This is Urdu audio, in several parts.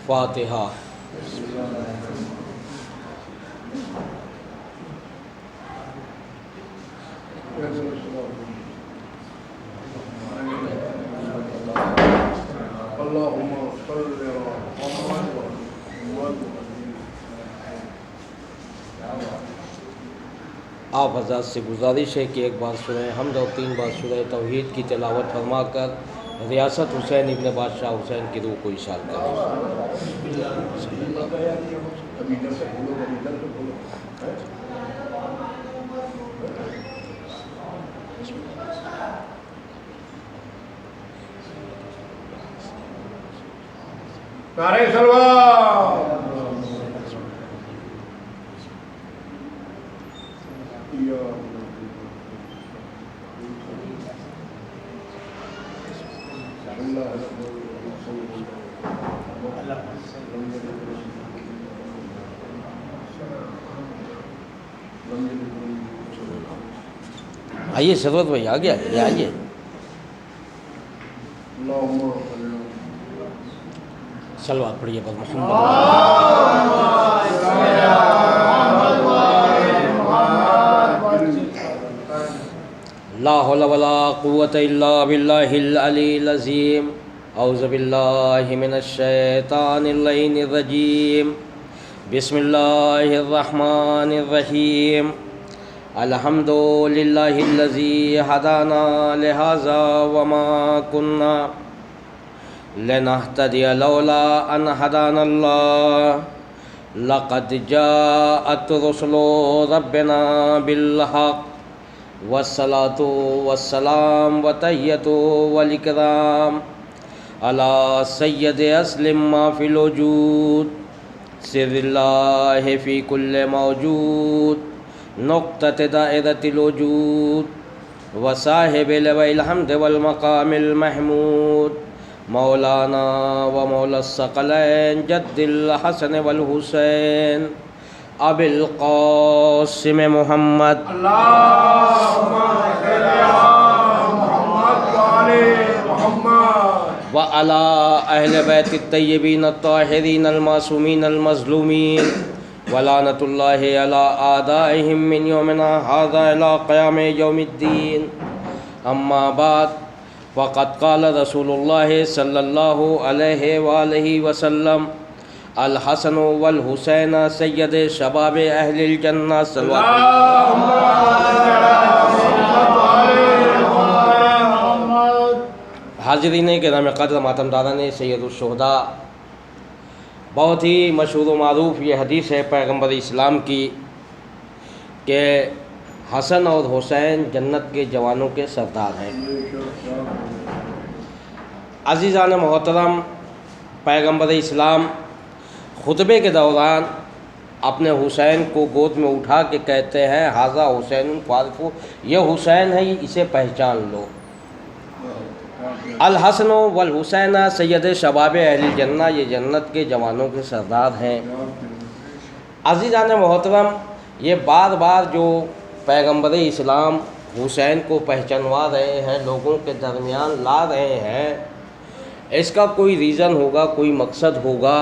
فاتحہ۔ آپ حضرات سے گزارش ہے کہ ایک بار سورہ حمد اور 3 بار سورہ توحید کی تلاوت فرما کر ریاست حسین ابن بادشاہ حسین کی روح کو اشار کریں۔ نعرہ صلوات۔ آئیے سرورت بھائی آ گیا، یہ آئیے۔ صلوات پڑھیے بس محمد۔ لا حول ولا قوة الا باللہ العلی العظیم۔ اعوذ باللہ من الشیطان اللعین الرجیم۔ بسم اللہ الرحمن الرحیم۔ الحمد للہ الذی ہدانا لہذا وما کننا لنہتدی لولا ان ہدانا اللہ لقد جاءت رسل ربنا بالحق والصلاة والسلام وتحیۃ والاکرام علی سید اسلم ما فی الوجود سر اللہ فی کل موجود نقطۃ دائرۃ الوجود وصاحب لواء الحمد والمقام المحمود مولانا و مولا الثقلین جد الحسن والحسین ابی القاسم محمد اللہم صل علی محمد وعلی محمد وعلی اہل بیت الطیبین الطاہرین المعصومین المظلومین ولعنۃ اللہ علی اعدائہم من یومنا ھذا الی قیام یوم الدین۔ اما بعد فقد قال رسول اللہ صلی اللہ علیہ وآلہ وسلم الحسن والحسین سید شباب اہل الجنہ صلوات حاضرین کرام قدر ماتم داران سید الشہداء، بہت ہی مشہور و معروف یہ حدیث ہے پیغمبر اسلام کی کہ حسن اور حسین جنت کے جوانوں کے سردار ہیں۔ عزیزان محترم، پیغمبر اسلام خطبے کے دوران اپنے حسین کو گود میں اٹھا کے کہتے ہیں ھذا حسین فارفو، یہ حسین ہے، اسے پہچان لو۔ الحسن والحسین سید شباب اہل الجنہ، یہ جنت کے جوانوں کے سردار ہیں۔ عزیزان محترم، یہ بار بار جو پیغمبر اسلام حسین کو پہچانوا رہے ہیں، لوگوں کے درمیان لا رہے ہیں، اس کا کوئی ریزن ہوگا، کوئی مقصد ہوگا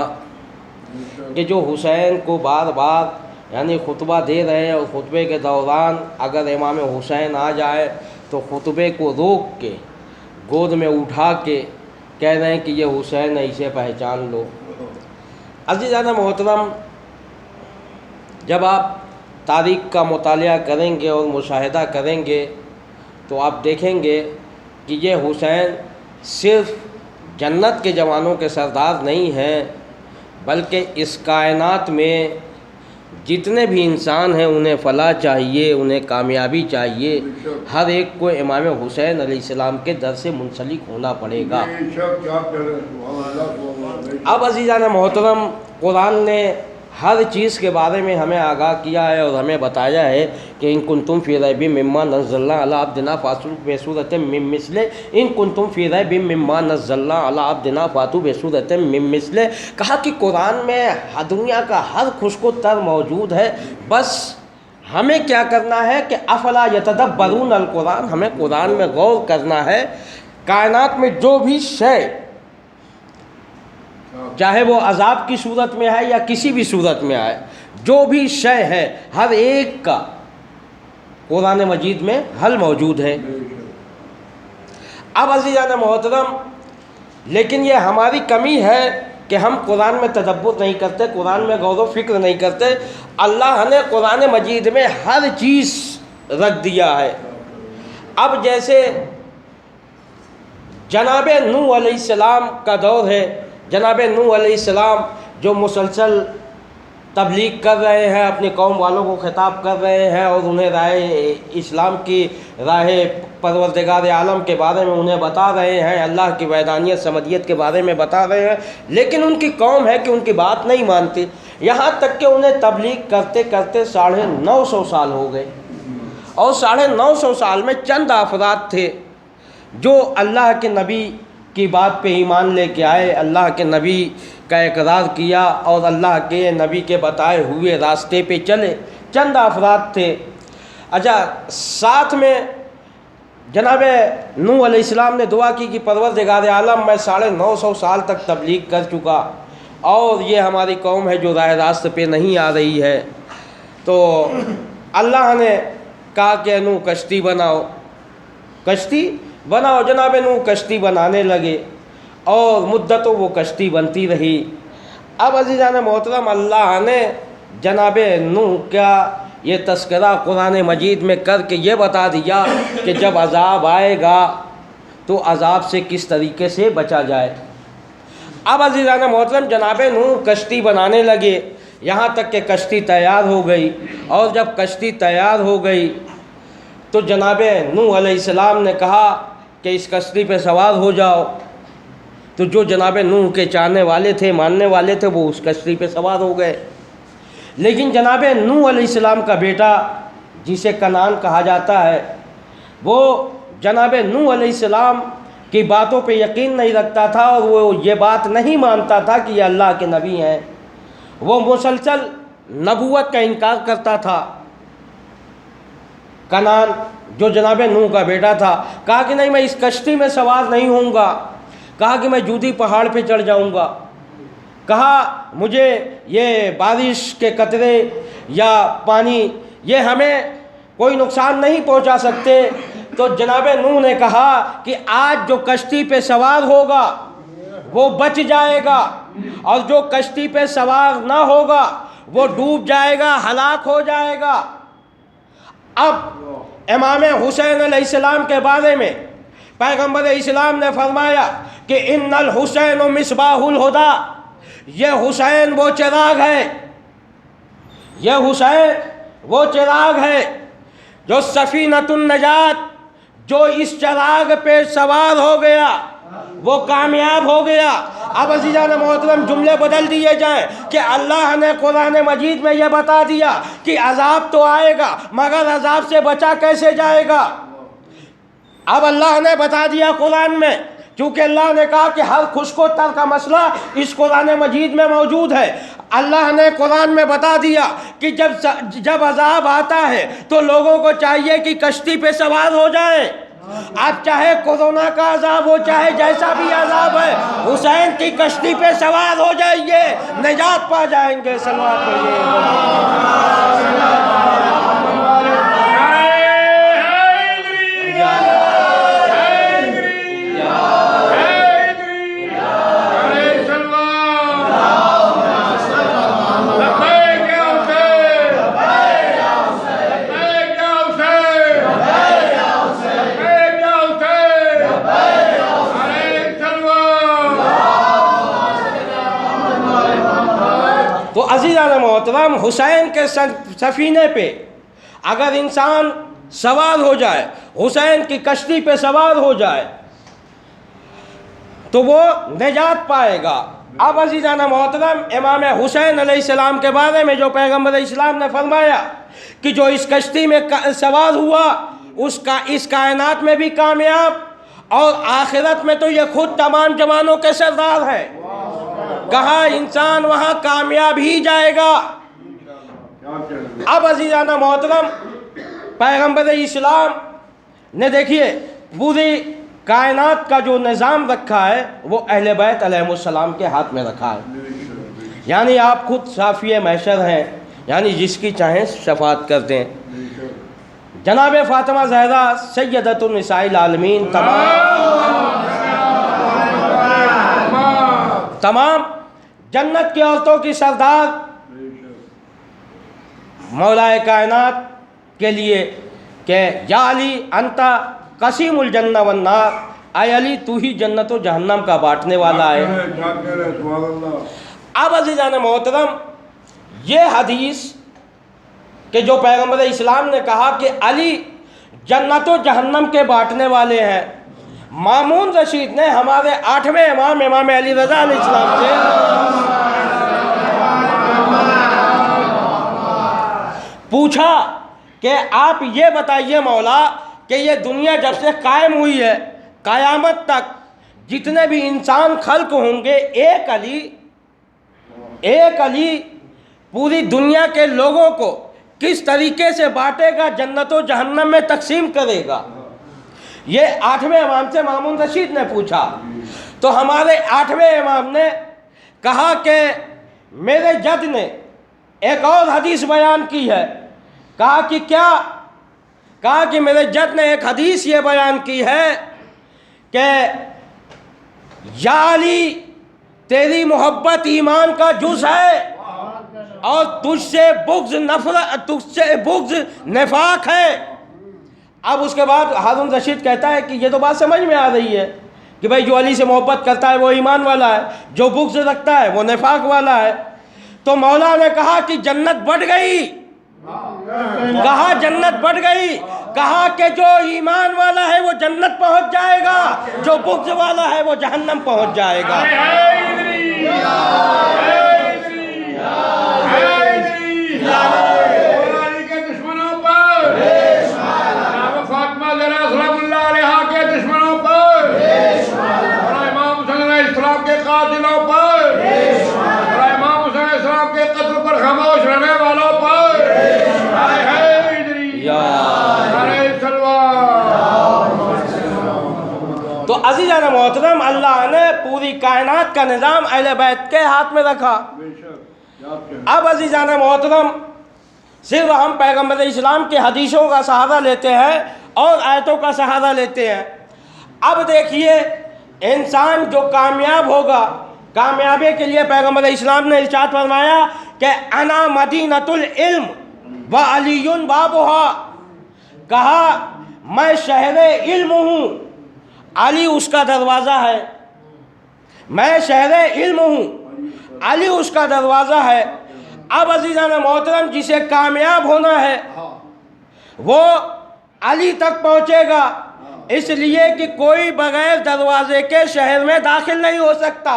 کہ جو حسین کو بار بار یعنی خطبہ دے رہے ہیں اور خطبے کے دوران اگر امام حسین آ جائے تو خطبے کو روک کے گود میں اٹھا کے کہہ رہے ہیں کہ یہ حسین ہے، اسے پہچان لو۔ عزیزان محترم، جب آپ تاریخ کا مطالعہ کریں گے اور مشاہدہ کریں گے تو آپ دیکھیں گے کہ یہ حسین صرف جنت کے جوانوں کے سردار نہیں ہیں، بلکہ اس کائنات میں جتنے بھی انسان ہیں انہیں فلاح چاہیے، انہیں کامیابی چاہیے، ہر ایک کو امام حسین علیہ السلام کے در سے منسلک ہونا پڑے گا۔ اب عزیزان محترم، قرآن نے ہر چیز کے بارے میں ہمیں آگاہ کیا ہے اور ہمیں بتایا ہے کہ ان کنتم فی ریب مما نزلنا علی عبدنا فاتوا بسورۃ من مثلہ، ان کنتم فی ریب مما نزلنا علی عبدنا فاتوا بسورۃ من مثلہ۔ کہا کہ قرآن میں دنیا کا ہر خشک و تر موجود ہے، بس ہمیں کیا کرنا ہے کہ افلا یتدبرون القرآن، ہمیں قرآن میں غور کرنا ہے۔ کائنات میں جو بھی شے چاہے وہ عذاب کی صورت میں ہے یا کسی بھی صورت میں آئے، جو بھی شے ہے ہر ایک کا قرآن مجید میں حل موجود ہے۔ اب عزیزان محترم، لیکن یہ ہماری کمی ہے کہ ہم قرآن میں تدبر نہیں کرتے، قرآن میں غور و فکر نہیں کرتے۔ اللہ نے قرآن مجید میں ہر چیز رکھ دیا ہے۔ اب جیسے جناب نوح علیہ السلام کا دور ہے، جناب نوح علیہ السلام جو مسلسل تبلیغ کر رہے ہیں، اپنی قوم والوں کو خطاب کر رہے ہیں اور انہیں راہ اسلام کی راہ پروردگار عالم کے بارے میں انہیں بتا رہے ہیں، اللہ کی وحدانیت سمدیت کے بارے میں بتا رہے ہیں، لیکن ان کی قوم ہے کہ ان کی بات نہیں مانتی، یہاں تک کہ انہیں تبلیغ کرتے کرتے 950 سال ہو گئے، اور 950 سال میں چند افراد تھے جو اللہ کے نبی کی بات پہ ایمان لے کے آئے، اللہ کے نبی کا اقرار کیا اور اللہ کے نبی کے بتائے ہوئے راستے پہ چلے، چند افراد تھے۔ اچھا، ساتھ میں جناب نوح علیہ السلام نے دعا کی کہ پروردگار عالم میں 950 سال تک تبلیغ کر چکا اور یہ ہماری قوم ہے جو راہ راست پہ نہیں آ رہی ہے، تو اللہ نے کہا کہ نوح کشتی بناؤ، کشتی بناؤ۔ جناب نوح کشتی بنانے لگے اور مدتوں وہ کشتی بنتی رہی۔ اب عزیزان محترم، اللہ نے جناب نوح کا یہ تذکرہ قرآن مجید میں کر کے یہ بتا دیا کہ جب عذاب آئے گا تو عذاب سے کس طریقے سے بچا جائے۔ اب عزیزان محترم، جناب نوح کشتی بنانے لگے، یہاں تک کہ کشتی تیار ہو گئی، اور جب کشتی تیار ہو گئی تو جناب نوح علیہ السلام نے کہا کہ اس کشتی پہ سوار ہو جاؤ، تو جو جناب نوح کے چاہنے والے تھے، ماننے والے تھے، وہ اس کشتی پہ سوار ہو گئے۔ لیکن جناب نوح علیہ السلام کا بیٹا جسے کنعان کہا جاتا ہے، وہ جناب نوح علیہ السلام کی باتوں پہ یقین نہیں رکھتا تھا اور وہ یہ بات نہیں مانتا تھا کہ یہ اللہ کے نبی ہیں، وہ مسلسل نبوت کا انکار کرتا تھا۔ کنعان جو جناب نوح کا بیٹا تھا کہا کہ نہیں، میں اس کشتی میں سوار نہیں ہوں گا، کہا کہ میں جودی پہاڑ پہ چڑھ جاؤں گا، کہا مجھے یہ بارش کے قطرے یا پانی یہ ہمیں کوئی نقصان نہیں پہنچا سکتے۔ تو جناب نوح نے کہا کہ آج جو کشتی پہ سوار ہوگا وہ بچ جائے گا، اور جو کشتی پہ سوار نہ ہوگا وہ ڈوب جائے گا، ہلاک ہو جائے گا۔ اب امام حسین علیہ السلام کے بارے میں پیغمبر اسلام نے فرمایا کہ ان الحسین مصباح الہدی، یہ حسین وہ چراغ ہے، یہ حسین وہ چراغ ہے جو سفینۃ النجات، جو اس چراغ پہ سوار ہو گیا وہ کامیاب ہو گیا۔ اب عزیزان محترم، جملے بدل دیے جائیں کہ اللہ نے قرآن مجید میں یہ بتا دیا کہ عذاب تو آئے گا، مگر عذاب سے بچا کیسے جائے گا؟ اب اللہ نے بتا دیا قرآن میں، چونکہ اللہ نے کہا کہ ہر خشک و تر کا مسئلہ اس قرآن مجید میں موجود ہے۔ اللہ نے قرآن میں بتا دیا کہ جب عذاب آتا ہے تو لوگوں کو چاہیے کہ کشتی پہ سوار ہو جائیں، اب چاہے کورونا کا عذاب ہو، چاہے جیسا بھی عذاب ہے، حسین کی کشتی پہ سوار ہو جائیے، نجات پا جائیں گے۔ صلوات تو عزیزان محترم، حسین کے سفینے پہ اگر انسان سوار ہو جائے، حسین کی کشتی پہ سوار ہو جائے تو وہ نجات پائے گا۔ اب عزیزان محترم، امام حسین علیہ السلام کے بارے میں جو پیغمبر اسلام نے فرمایا کہ جو اس کشتی میں سوار ہوا اس کائنات میں بھی کامیاب، اور آخرت میں تو یہ خود تمام جوانوں کے سردار ہے، کہا انسان وہاں کامیاب ہی جائے گا۔ اب عزیزان محترم، پیغمبر اسلام نے دیکھیے پوری کائنات کا جو نظام رکھا ہے وہ اہل بیت علیہ السلام کے ہاتھ میں رکھا ہے. یعنی آپ خود صافی محشر ہیں، یعنی جس کی چاہیں شفاعت کر دیں. جناب فاطمہ زہرا سیدۃ النساء العالمین تمام جنت کی عورتوں کی سردار مولا کائنات کے لیے کہ یا علی انتا قسیم الجنہ والنار، اے علی تو ہی جنت و جہنم کا بانٹنے والا ہے. اب عزیزان محترم، یہ حدیث کہ جو پیغمبر اسلام نے کہا کہ علی جنت و جہنم کے بانٹنے والے ہیں، مامون رشید نے ہمارے 8ویں امام امام علی رضا علیہ السلام سے پوچھا کہ آپ یہ بتائیے مولا کہ یہ دنیا جب سے قائم ہوئی ہے قیامت تک جتنے بھی انسان خلق ہوں گے، ایک علی پوری دنیا کے لوگوں کو کس طریقے سے بانٹے گا، جنت و جہنم میں تقسیم کرے گا. یہ 8ویں امام سے مامون رشید نے پوچھا. تو ہمارے 8ویں امام نے کہا کہ میرے جد نے ایک اور حدیث بیان کی ہے. کہا کہ کیا؟ کہا کہ میرے جد نے ایک حدیث یہ بیان کی ہے کہ یا علی تیری محبت ایمان کا جز ہے اور تجھ سے بغض نفاق ہے. اب اس کے بعد ہارون رشید کہتا ہے کہ یہ تو بات سمجھ میں آ رہی ہے کہ بھائی جو علی سے محبت کرتا ہے وہ ایمان والا ہے، جو بغض رکھتا ہے وہ نفاق والا ہے. تو مولا نے کہا کہ جنت بڑھ گئی. کہا جنت بڑھ گئی. کہا کہ جو ایمان والا ہے وہ جنت پہنچ جائے گا، جو بغض والا ہے وہ جہنم پہنچ جائے گا. تو عزیزان محترم، اللہ نے پوری کائنات کا نظام اہل بیت کے ہاتھ میں رکھا. اب عزیزان محترم، صرف ہم پیغمبر اسلام کے حدیثوں کا سہارا لیتے ہیں اور آیتوں کا سہارا لیتے ہیں. اب دیکھیے، انسان جو کامیاب ہوگا، کامیابی کے لیے پیغمبر اسلام نے ارشاد فرمایا کہ انا مدینۃ العلم وعلی بابھا. کہا میں شہر علم ہوں، علی اس کا دروازہ ہے. میں شہر علم ہوں، علی اس کا دروازہ ہے. اب عزیزان محترم، جسے کامیاب ہونا ہے وہ علی تک پہنچے گا، اس لیے کہ کوئی بغیر دروازے کے شہر میں داخل نہیں ہو سکتا.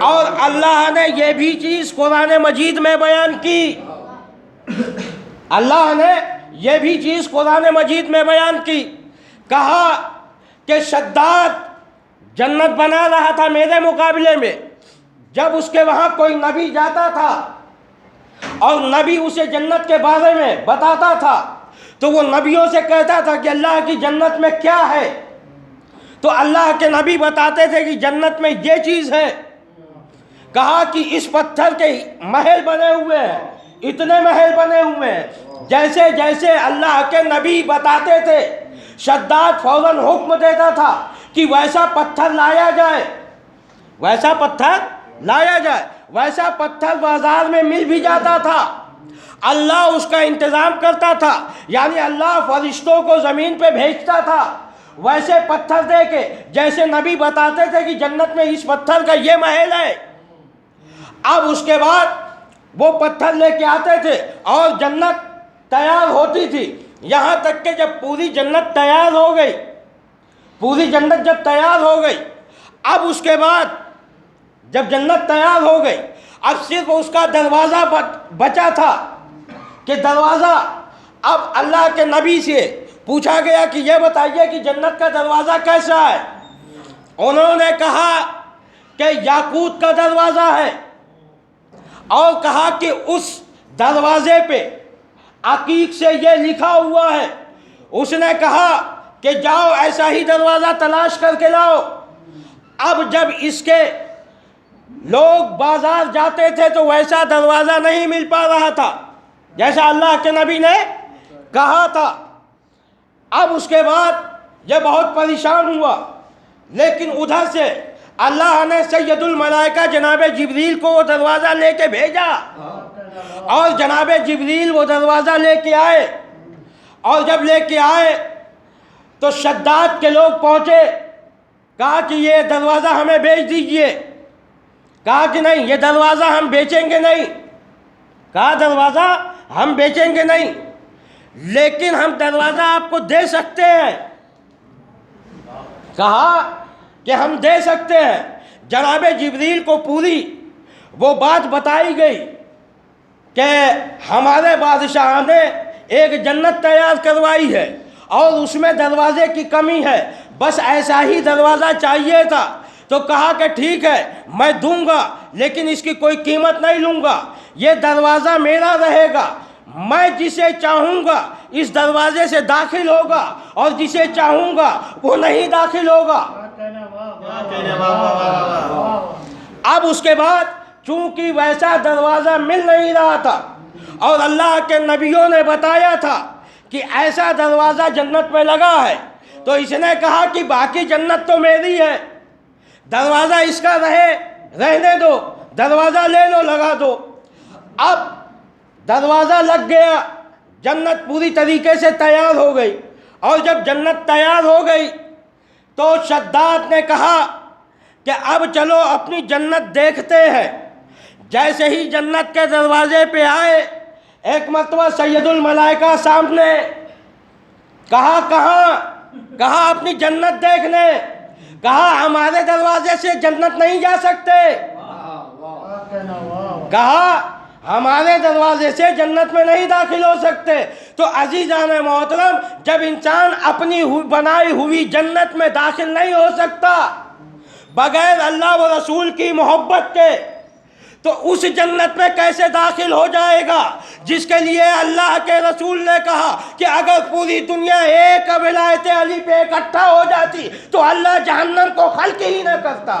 اور اللہ نے یہ بھی چیز قرآن مجید میں بیان کی. اللہ نے یہ بھی چیز قرآن مجید میں بیان کی. کہا کہ شداد جنت بنا رہا تھا میرے مقابلے میں. جب اس کے وہاں کوئی نبی جاتا تھا اور نبی اسے جنت کے بارے میں بتاتا تھا تو وہ نبیوں سے کہتا تھا کہ اللہ کی جنت میں کیا ہے. تو اللہ کے نبی بتاتے تھے کہ جنت میں یہ چیز ہے. کہا کہ اس پتھر کے محل بنے ہوئے ہیں، اتنے محل بنے ہوئے ہیں. جیسے جیسے اللہ کے نبی بتاتے تھے، شداد فوراً حکم دیتا تھا کہ ویسا پتھر لایا جائے، ویسا پتھر لایا جائے. ویسا پتھر بازار میں مل بھی جاتا تھا، اللہ اس کا انتظام کرتا تھا. یعنی اللہ فرشتوں کو زمین پہ بھیجتا تھا ویسے پتھر دے کے، جیسے نبی بتاتے تھے کہ جنت میں اس پتھر کا یہ محل ہے. اب اس کے بعد وہ پتھر لے کے آتے تھے اور جنت تیار ہوتی تھی. یہاں تک کہ جب پوری جنت تیار ہو گئی، پوری جنت جب تیار ہو گئی، اب اس کے بعد جب جنت تیار ہو گئی، اب صرف اس کا دروازہ بچا تھا کہ دروازہ. اب اللہ کے نبی سے پوچھا گیا کہ یہ بتائیے کہ جنت کا دروازہ کیسا ہے. انہوں نے کہا کہ یاقوت کا دروازہ ہے، اور کہا کہ اس دروازے پہ عقیق سے یہ لکھا ہوا ہے. اس نے کہا کہ جاؤ ایسا ہی دروازہ تلاش کر کے لاؤ۔ اب جب اس کے لوگ بازار جاتے تھے تو ویسا دروازہ نہیں مل پا رہا تھا جیسا اللہ کے نبی نے کہا تھا۔ اب اس کے بعد یہ بہت پریشان ہوا، لیکن ادھر سے اللہ نے سید الملائکہ جناب جبریل کو وہ دروازہ لے کے بھیجا، اور جناب جبریل وہ دروازہ لے کے آئے، اور جب لے کے آئے تو شداد کے لوگ پہنچے، کہا کہ یہ دروازہ ہمیں بیچ دیجئے۔ کہا کہ نہیں، یہ دروازہ ہم بیچیں گے نہیں۔ کہا دروازہ ہم بیچیں گے نہیں، لیکن ہم دروازہ آپ کو دے سکتے ہیں۔ کہا کہ ہم دے سکتے ہیں۔ جناب جبریل کو پوری وہ بات بتائی گئی کہ ہمارے بادشاہ نے ایک جنت تیار کروائی ہے اور اس میں دروازے کی کمی ہے، بس ایسا ہی دروازہ چاہیے تھا۔ تو کہا کہ ٹھیک ہے میں دوں گا، لیکن اس کی کوئی قیمت نہیں لوں گا، یہ دروازہ میرا رہے گا، میں جسے چاہوں گا اس دروازے سے داخل ہوگا اور جسے چاہوں گا وہ نہیں داخل ہوگا۔ اب اس کے بعد چونکہ ویسا دروازہ مل نہیں رہا تھا اور اللہ کے نبیوں نے بتایا تھا کہ ایسا دروازہ جنت میں لگا ہے، تو اس نے کہا کہ باقی جنت تو میری ہے، دروازہ اس کا رہنے دو، دروازہ لے لو، لگا دو۔ اب دروازہ لگ گیا، جنت پوری طریقے سے تیار ہو گئی، اور جب جنت تیار ہو گئی تو شداد نے کہا کہ اب چلو اپنی جنت دیکھتے ہیں۔ جیسے ہی جنت کے دروازے پہ آئے، ایک مرتبہ سید الملائکہ سامنے، کہا کہاں اپنی جنت دیکھنے، کہا ہمارے دروازے سے جنت نہیں جا سکتے، کہا ہمارے دروازے سے جنت میں نہیں داخل ہو سکتے۔ تو عزیزان محترم، جب انسان اپنی بنائی ہوئی جنت میں داخل نہیں ہو سکتا بغیر اللہ و رسول کی محبت کے، تو اس جنت میں کیسے داخل ہو جائے گا جس کے لیے اللہ کے رسول نے کہا کہ اگر پوری دنیا ایک ولایت علی پہ اکٹھا ہو جاتی تو اللہ جہنم کو خلق ہی نہ کرتا۔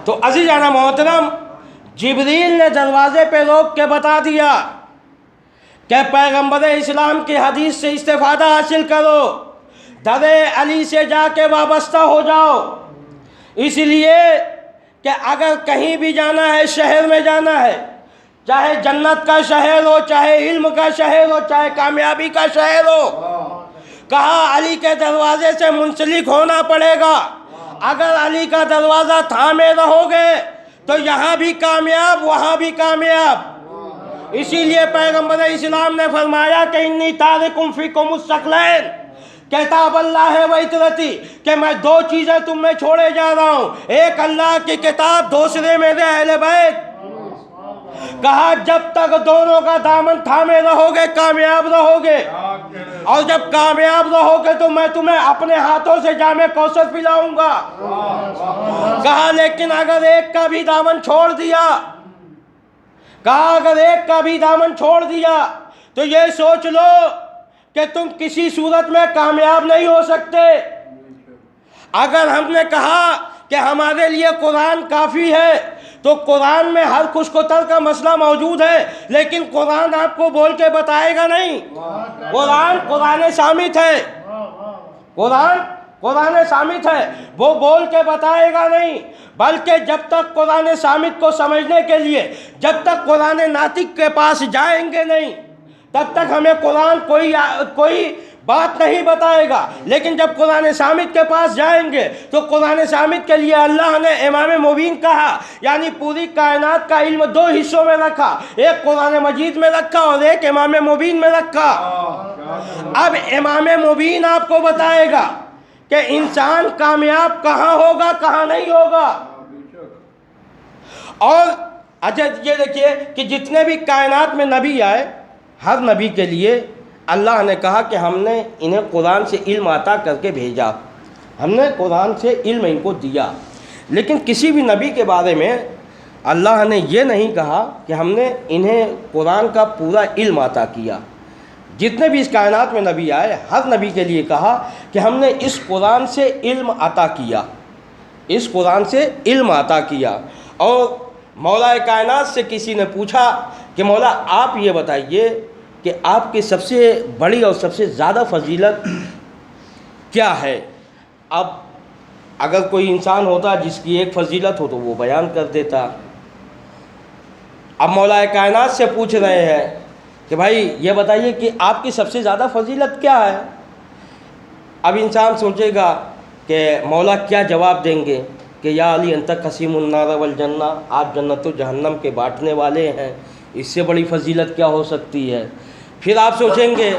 تو عزیزانہ محترم، جبریل نے دروازے پہ روک کے بتا دیا کہ پیغمبر اسلام کی حدیث سے استفادہ حاصل کرو، در علی سے جا کے وابستہ ہو جاؤ، اس لیے کہ اگر کہیں بھی جانا ہے، شہر میں جانا ہے، چاہے جنت کا شہر ہو، چاہے علم کا شہر ہو، چاہے کامیابی کا شہر ہو، کہا علی کے دروازے سے منسلک ہونا پڑے گا۔ اگر علی کا دروازہ تھامے رہو گے تو یہاں بھی کامیاب، وہاں بھی کامیاب۔ اسی لیے پیغمبر اسلام نے فرمایا کہ انی تارکم فیکم الثقلین، کتاب اللہ و اطرتی، کہ میں دو چیزیں تم میں چھوڑے جا رہا ہوں، ایک اللہ کی کتاب، دوسرے میرے اہل بیت۔ کہا جب تک دونوں کا دامن تھامے رہو گے کامیاب رہو گے، اور جب کامیاب رہو گے تو میں تمہیں اپنے ہاتھوں سے جام کوثر پلاؤں گا۔ کہا لیکن اگر ایک کا بھی دامن چھوڑ دیا، کہا اگر ایک کا بھی دامن چھوڑ دیا تو یہ سوچ لو کہ تم کسی صورت میں کامیاب نہیں ہو سکتے۔ اگر ہم نے کہا کہ ہمارے لیے قرآن کافی ہے تو قرآن میں ہر کچھ کو تر کا مسئلہ موجود ہے، لیکن قرآن آپ کو بول کے بتائے گا نہیں۔ قرآن صامت ہے، قرآن صامت ہے، وہ بول کے بتائے گا نہیں، بلکہ جب تک قرآن صامت کو سمجھنے کے لیے جب تک قرآن ناطق کے پاس جائیں گے نہیں تب تک ہمیں قرآن کوئی بات نہیں بتائے گا۔ لیکن جب قرآن صامت کے پاس جائیں گے تو قرآن صامت کے لیے اللہ نے امام مبین کہا، یعنی پوری کائنات کا علم دو حصوں میں رکھا، ایک قرآن مجید میں رکھا اور ایک امام مبین میں رکھا۔ اب امام مبین آپ کو بتائے گا کہ انسان کامیاب کہاں ہوگا، کہاں نہیں ہوگا، اور اچھا یہ دیکھیے کہ جتنے بھی کائنات میں نبی آئے، ہر نبی کے لیے اللہ نے کہا کہ ہم نے انہیں قرآن سے علم عطا کر کے بھیجا، ہم نے قرآن سے علم ان کو دیا، لیکن کسی بھی نبی کے بارے میں اللہ نے یہ نہیں کہا کہ ہم نے انہیں قرآن کا پورا علم عطا کیا۔ جتنے بھی اس کائنات میں نبی آئے، ہر نبی کے لیے کہا کہ ہم نے اس قرآن سے علم عطا کیا، اس قرآن سے علم عطا کیا۔ اور مولا کائنات سے کسی نے پوچھا کہ مولا آپ یہ بتائیے کہ آپ کی سب سے بڑی اور سب سے زیادہ فضیلت کیا ہے؟ اب اگر کوئی انسان ہوتا جس کی ایک فضیلت ہو تو وہ بیان کر دیتا۔ اب مولا کائنات سے پوچھ رہے ہیں کہ بھائی یہ بتائیے کہ آپ کی سب سے زیادہ فضیلت کیا ہے؟ اب انسان سوچے گا کہ مولا کیا جواب دیں گے کہ یا علی انت قسیم النار والجنہ، آپ جنت و جہنم کے بانٹنے والے ہیں، اس سے بڑی فضیلت کیا ہو سکتی ہے؟ پھر آپ سوچیں گے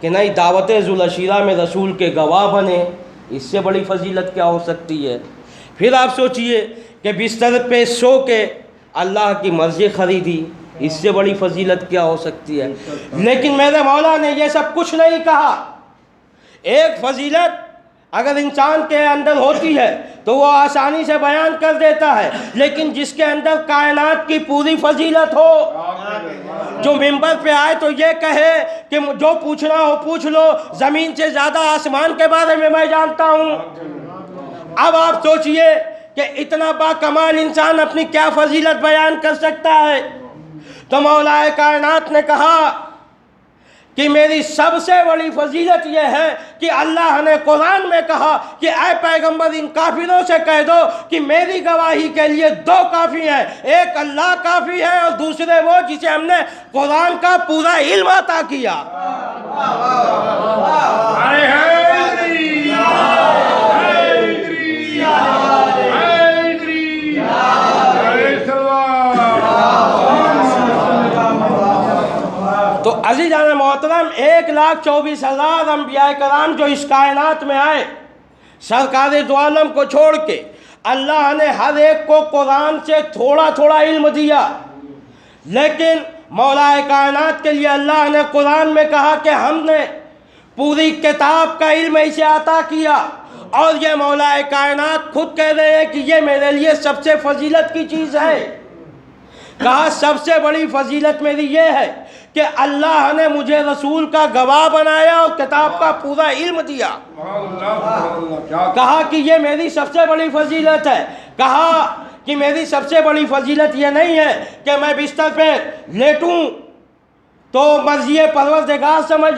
کہ نہیں، دعوت ذوالعشیرہ میں رسول کے گواہ بنے، اس سے بڑی فضیلت کیا ہو سکتی ہے؟ پھر آپ سوچئے کہ بستر پہ سو کے اللہ کی مرضی خریدی، اس سے بڑی فضیلت کیا ہو سکتی ہے؟ لیکن میرے مولا نے یہ سب کچھ نہیں کہا۔ ایک فضیلت اگر انسان کے اندر ہوتی ہے تو وہ آسانی سے بیان کر دیتا ہے، لیکن جس کے اندر کائنات کی پوری فضیلت ہو، جو منبر پہ آئے تو یہ کہے کہ جو پوچھنا ہو پوچھ لو، زمین سے زیادہ آسمان کے بارے میں جانتا ہوں۔ اب آپ سوچئے کہ اتنا با کمال انسان اپنی کیا فضیلت بیان کر سکتا ہے؟ تو مولا کائنات نے کہا کہ میری سب سے بڑی فضیلت یہ ہے کہ اللہ نے قرآن میں کہا کہ اے پیغمبر ان کافروں سے کہہ دو کہ میری گواہی کے لیے دو کافی ہیں، ایک اللہ کافی ہے اور دوسرے وہ جسے ہم نے قرآن کا پورا علم عطا کیا۔ تو عزیزان محترم، 1,24,000 انبیاء کرام جو اس کائنات میں آئے، سرکار دو عالم کو چھوڑ کے، اللہ نے ہر ایک کو قرآن سے تھوڑا تھوڑا علم دیا، لیکن مولا کائنات کے لیے اللہ نے قرآن میں کہا کہ ہم نے پوری کتاب کا علم اسے عطا کیا، اور یہ مولا کائنات خود کہہ رہے ہیں کہ یہ میرے لیے سب سے فضیلت کی چیز ہے۔ کہا سب سے بڑی فضیلت میری یہ ہے کہ اللہ نے مجھے رسول کا گواہ بنایا اور کتاب کا پورا علم دیا۔ کہا کہ یہ میری سب سے بڑی فضیلت ہے۔ کہا کہ میری سب سے بڑی فضیلت یہ نہیں ہے کہ میں بستر پہ لیٹوں تو مرضی پروردگار سمجھ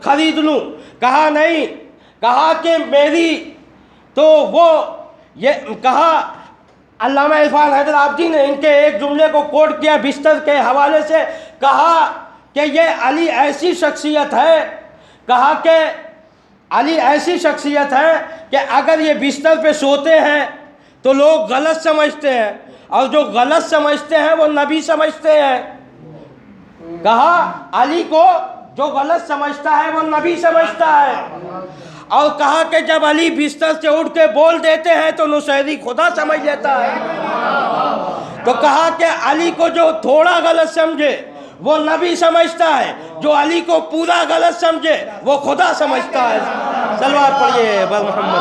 خرید لوں۔ کہا نہیں، کہا کہ میری تو وہ یہ کہا، علامہ عرفان حیدر آبادی نے ان کے ایک جملے کو کوٹ کیا بستر کے حوالے سے، کہا کہ یہ علی ایسی شخصیت ہے، کہا کہ علی ایسی شخصیت ہے کہ اگر یہ بستر پہ سوتے ہیں تو لوگ غلط سمجھتے ہیں، اور جو غلط سمجھتے ہیں وہ نبی سمجھتے ہیں۔ کہا علی کو جو غلط سمجھتا ہے وہ نبی سمجھتا ہے، اور کہا کہ جب علی بستر سے اٹھ کے بول دیتے ہیں تو نصیری خدا سمجھ لیتا ہے۔ تو کہا کہ علی کو جو تھوڑا غلط سمجھے وہ نبی سمجھتا ہے، جو علی کو پورا غلط سمجھے وہ خدا سمجھتا ہے۔ صلوات پڑھیے بر محمد۔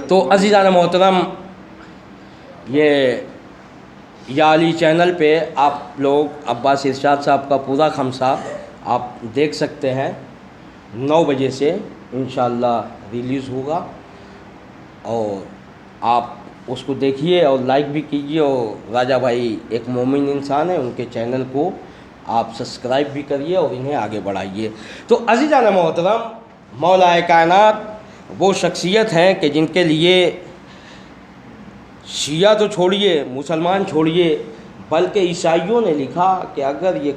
تو عزیزان محترم، یہ یا علی چینل پہ آپ لوگ عباس ارشاد صاحب کا پورا خمسہ آپ دیکھ سکتے ہیں، 9 بجے سے انشاءاللہ ریلیز ہوگا، اور آپ اس کو دیکھیے اور لائک بھی کیجیے، اور راجہ بھائی ایک مومن انسان ہے، ان کے چینل کو آپ سبسکرائب بھی کریے اور انہیں آگے بڑھائیے۔ تو عزیزان محترم، مولا کائنات وہ شخصیت ہیں کہ جن کے لیے شیعہ تو چھوڑیے، مسلمان چھوڑیے، بلکہ عیسائیوں نے لکھا کہ اگر یہ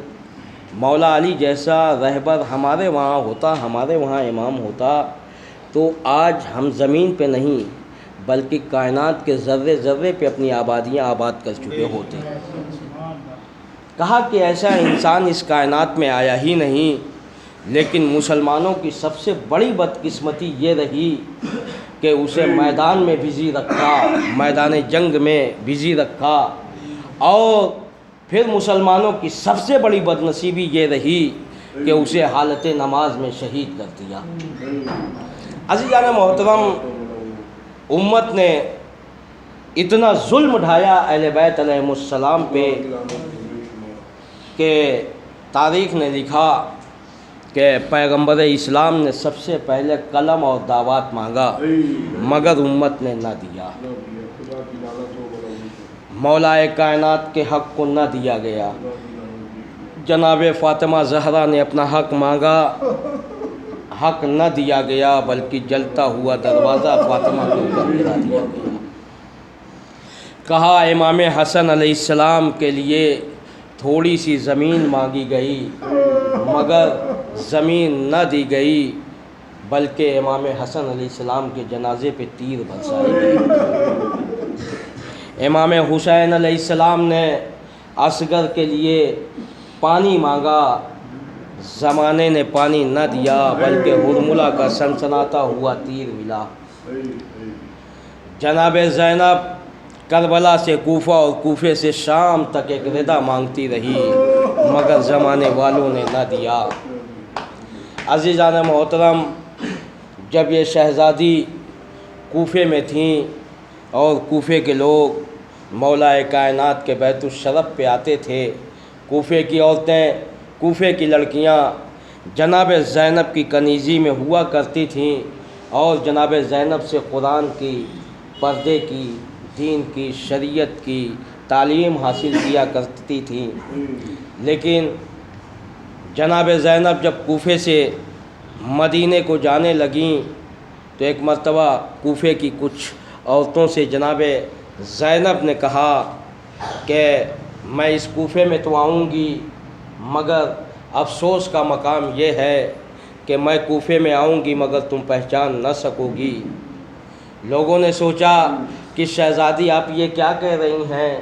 مولا علی جیسا رہبر ہمارے وہاں ہوتا، ہمارے وہاں امام ہوتا، تو آج ہم زمین پہ نہیں بلکہ کائنات کے ذرے ذرے پہ اپنی آبادیاں آباد کر چکے ہوتے۔ کہا کہ ایسا انسان اس کائنات میں آیا ہی نہیں، لیکن مسلمانوں کی سب سے بڑی بدقسمتی یہ رہی کہ اسے میدان میں بزی رکھا، میدان جنگ میں بزی رکھا، اور پھر مسلمانوں کی سب سے بڑی بدنصیبی یہ رہی کہ اسے حالت نماز میں شہید کر دیا۔ عزیزان محترم، امت نے اتنا ظلم ڈھایا اہل بیت علیہم السلام پہ کہ تاریخ نے لکھا کہ پیغمبر اسلام نے سب سے پہلے قلم اور دعوات مانگا، مگر امت نے نہ دیا۔ مولا کائنات کے حق کو نہ دیا گیا۔ جناب فاطمہ زہرا نے اپنا حق مانگا، حق نہ دیا گیا، بلکہ جلتا ہوا دروازہ فاطمہ کے اوپر گرا دیا گیا۔ کہا امام حسن علیہ السلام کے لیے تھوڑی سی زمین مانگی گئی، مگر زمین نہ دی گئی، بلکہ امام حسن علیہ السلام کے جنازے پہ تیر برسائے گئے۔ امام حسین علیہ السلام نے اصغر کے لیے پانی مانگا، زمانے نے پانی نہ دیا، بلکہ ہرملہ کا سنسناتا ہوا تیر ملا۔ جناب زینب کربلا سے کوفہ اور کوفے سے شام تک ایک ردا مانگتی رہی، مگر زمانے والوں نے نہ دیا۔ عزیزان محترم، جب یہ شہزادی کوفے میں تھیں اور کوفے کے لوگ مولا کائنات کے بیت الشرف پہ آتے تھے، کوفے کی عورتیں، کوفے کی لڑکیاں جناب زینب کی کنیزی میں ہوا کرتی تھیں اور جناب زینب سے قرآن کی، پردے کی، دین کی، شریعت کی تعلیم حاصل کیا کرتی تھیں۔ لیکن جناب زینب جب کوفے سے مدینے کو جانے لگیں تو ایک مرتبہ کوفے کی کچھ عورتوں سے جناب زینب نے کہا کہ میں اس کوفے میں تو آؤں گی، مگر افسوس کا مقام یہ ہے کہ میں کوفے میں آؤں گی مگر تم پہچان نہ سکو گی۔ لوگوں نے سوچا کہ شہزادی آپ یہ کیا کہہ رہی ہیں،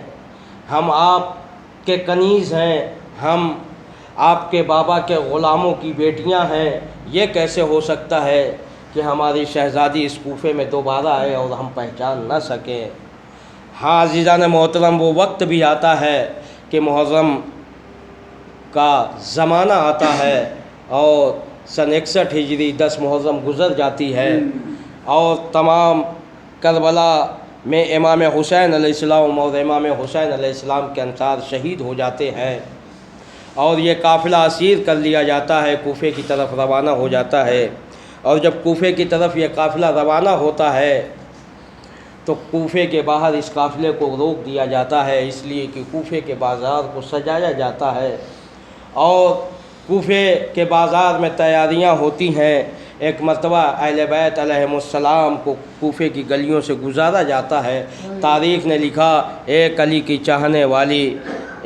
ہم آپ کے کنیز ہیں، ہم آپ کے بابا کے غلاموں کی بیٹیاں ہیں، یہ کیسے ہو سکتا ہے کہ ہماری شہزادی اس کوفے میں دوبارہ آئے اور ہم پہچان نہ سکیں۔ ہاں عزیزان محترم، وہ وقت بھی آتا ہے کہ محرم کا زمانہ آتا ہے اور سن 61 ہجری 10 محرم گزر جاتی ہے اور تمام کربلا میں امام حسین علیہ السلام اور امام حسین علیہ السلام کے انصار شہید ہو جاتے ہیں، اور یہ قافلہ اسیر کر لیا جاتا ہے، کوفے کی طرف روانہ ہو جاتا ہے۔ اور جب کوفے کی طرف یہ قافلہ روانہ ہوتا ہے تو کوفے کے باہر اس قافلے کو روک دیا جاتا ہے، اس لیے کہ کوفے کے بازار کو سجایا جاتا ہے اور کوفے کے بازار میں تیاریاں ہوتی ہیں۔ ایک مرتبہ اہل بیت علیہم السلام کو کوفے کی گلیوں سے گزارا جاتا ہے۔ تاریخ نے لکھا ایک علی کی چاہنے والی،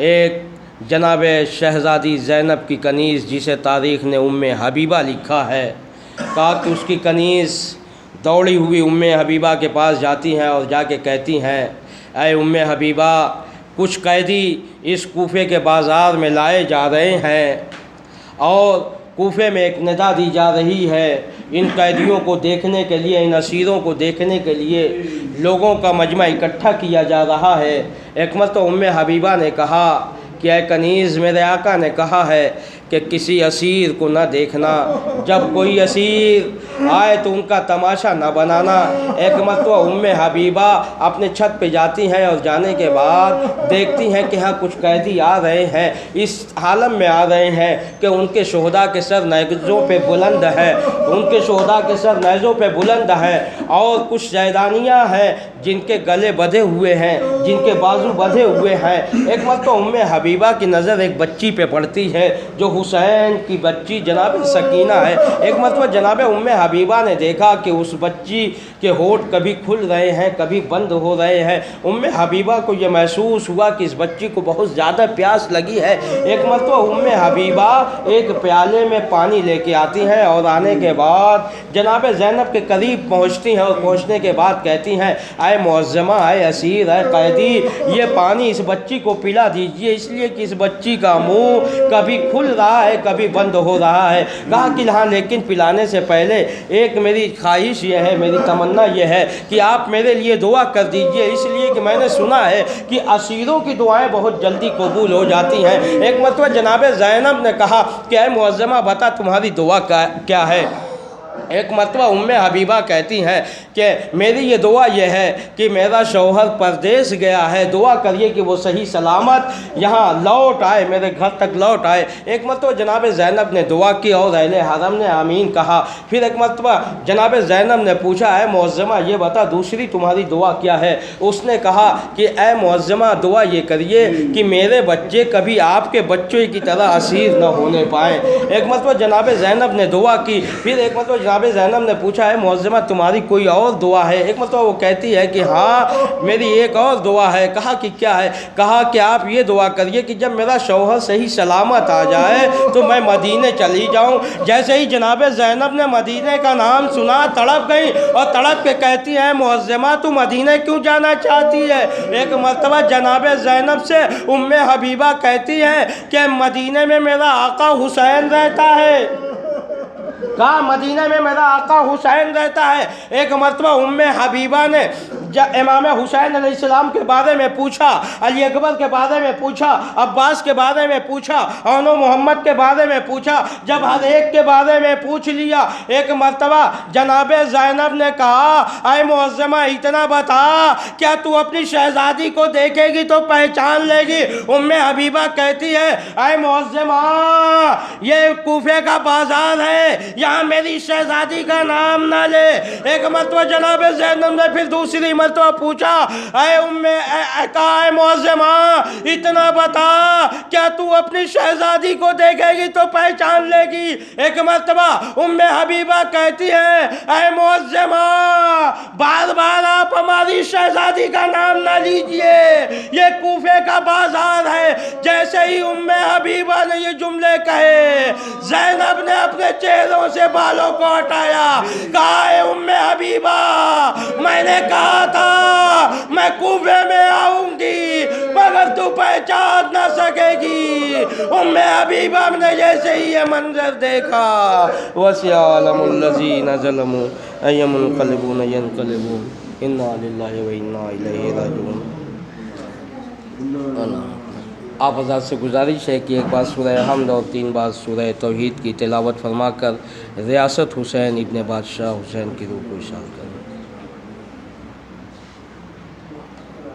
ایک جناب شہزادی زینب کی کنیز جسے تاریخ نے ام حبیبہ لکھا ہے، کہا کہ اس کی کنیز دوڑی ہوئی ام حبیبہ کے پاس جاتی ہیں اور جا کے کہتی ہیں، اے ام حبیبہ، کچھ قیدی اس کوفے کے بازار میں لائے جا رہے ہیں اور کوفے میں ایک ندا دی جا رہی ہے، ان قیدیوں کو دیکھنے کے لیے، ان اسیروں کو دیکھنے کے لیے لوگوں کا مجمع اکٹھا کیا جا رہا ہے۔ ایک مرتبہ ام حبیبہ نے کہا کہ اے کنیز، میرے آقا نے کہا ہے کہ کسی اسیر کو نہ دیکھنا، جب کوئی اسیر آئے تو ان کا تماشا نہ بنانا۔ ایک مرتبہ ام حبیبہ اپنے چھت پہ جاتی ہیں اور جانے کے بعد دیکھتی ہیں کہ ہاں کچھ قیدی آ رہے ہیں، اس عالم میں آ رہے ہیں کہ ان کے شہداء کے سر نیزوں پہ بلند ہے، ان کے شہداء کے سر نیزوں پہ بلند ہے، اور کچھ زیدانیاں ہیں جن کے گلے بدھے ہوئے ہیں، جن کے بازو بدھے ہوئے ہیں۔ ایک مرتبہ ام حبیبہ کی نظر ایک بچی پہ پڑتی ہے جو حسین کی بچی جناب سکینہ ہے۔ ایک مرتبہ جناب ام حبیبہ نے دیکھا کہ اس بچی کے ہونٹ کبھی کھل رہے ہیں کبھی بند ہو رہے ہیں۔ حبیبہ کو یہ محسوس ہوا کہ اس بچی کو بہت زیادہ پیاس لگی ہے۔ ایک مرتبہ حبیبہ ایک پیالے میں پانی لے کے آتی ہیں اور آنے کے بعد جناب زینب کے قریب پہنچتی ہیں اور پہنچنے کے بعد کہتی ہیں اے معظمہ، اے اسیر، اے قیدی، یہ پانی اس بچی کو پلا دیجئے، اس لیے کہ اس بچی کا منہ کبھی کھل رہا ہے کبھی بند ہو رہا ہے۔ کہا کہ ہاں لیکن پلانے سے پہلے ایک میری خواہش یہ ہے، میری تمنا یہ ہے کہ آپ میرے لیے دعا کر دیجئے، اس لیے کہ میں نے سنا ہے کہ اسیروں کی دعائیں بہت جلدی قبول ہو جاتی ہیں۔ ایک مرتبہ جناب زینب نے کہا کہ اے معظمہ بتا تمہاری دعا کیا ہے؟ ایک مرتبہ حبیبہ کہتی ہیں کہ میری یہ دعا یہ ہے کہ میرا شوہر پردیس گیا ہے، دعا کریے کہ وہ صحیح سلامت یہاں لوٹ آئے، میرے گھر تک لوٹ آئے۔ ایک مرتبہ جناب زینب نے دعا کی اور اہل حرم نے آمین کہا۔ پھر ایک مرتبہ جناب زینب نے پوچھا اے معظمہ یہ بتا دوسری تمہاری دعا کیا ہے؟ اس نے کہا کہ اے معظمہ دعا یہ کریے کہ میرے بچے کبھی آپ کے بچوں کی طرح اسیر نہ ہونے پائیں۔ ایک مرتبہ جناب زینب نے دعا کی۔ پھر ایک مرتبہ جناب زینب نے پوچھا ہے معظمہ تمہاری کوئی اور دعا ہے؟ ایک مرتبہ وہ کہتی ہے کہ ہاں میری ایک اور دعا ہے۔ کہا کہ کیا ہے؟ کہا کہ آپ یہ دعا کریے کہ جب میرا شوہر صحیح سلامت آ جائے تو میں مدینے چلی جاؤں۔ جیسے ہی جناب زینب نے مدینے کا نام سنا تڑپ گئی اور تڑپ کے کہتی ہے معظمہ تو مدینے کیوں جانا چاہتی ہے؟ ایک مرتبہ جناب زینب سے حبیبہ کہتی ہے کہ مدینے میں میرا آقا حسین رہتا ہے۔ کہا مدینہ میں میرا آقا حسین رہتا ہے۔ ایک مرتبہ حبیبہ نے امام حسین علیہ السلام کے بارے میں پوچھا، علی اکبر کے بارے میں پوچھا، عباس کے بارے میں پوچھا، اون و محمد کے بارے میں پوچھا۔ جب ہر ایک کے بارے میں پوچھ لیا، ایک مرتبہ جناب زینب نے کہا اے معظمہ اتنا بتا کیا تو اپنی شہزادی کو دیکھے گی تو پہچان لے گی؟ حبیبہ کہتی ہے اے معظمہ یہ کوفے کا بازار ہے، یہاں میری شہزادی کا نام نہ لے۔ ایک مرتبہ جناب زینب نے پھر دوسری مرتبہ پوچھا اے معظمہ اتنا بتا کیا تو اپنی شہزادی کو دیکھے گی تو پہچان لے گی؟ ایک مرتبہ حبیبہ کہتی ہے اے معظمہ بار بار آپ ہماری شہزادی کا نام نہ لیجئے، یہ کوفے کا بازار ہے۔ جیسے ہی حبیبہ نے یہ جملے کہے زینب نے اپنے چہروں سے بالوں کو ہٹایا۔ کہا اے حبیبہ میں نے کہا تھا میں کوفے میں آؤں گی مگر تو پہچان نہ سکے گی۔ حبیبہ نے جیسے ہی یہ منظر دیکھا وَسِيَعْلَمُ الَّذِينَ ظَلَمُوا أَيَّ مُنْقَلِبُونَ يَنْقَلِبُونَ إِنَّا لِلَّهِ وَإِنَّا إِلَيْهِ راجعون۔ آپ حضرات سے گزارش ہے کہ ایک بار سورہ حمد اور 3 بار سورہ توحید کی تلاوت فرما کر ریاست حسین ابن بادشاہ حسین کی روح کو اشارہ کریں۔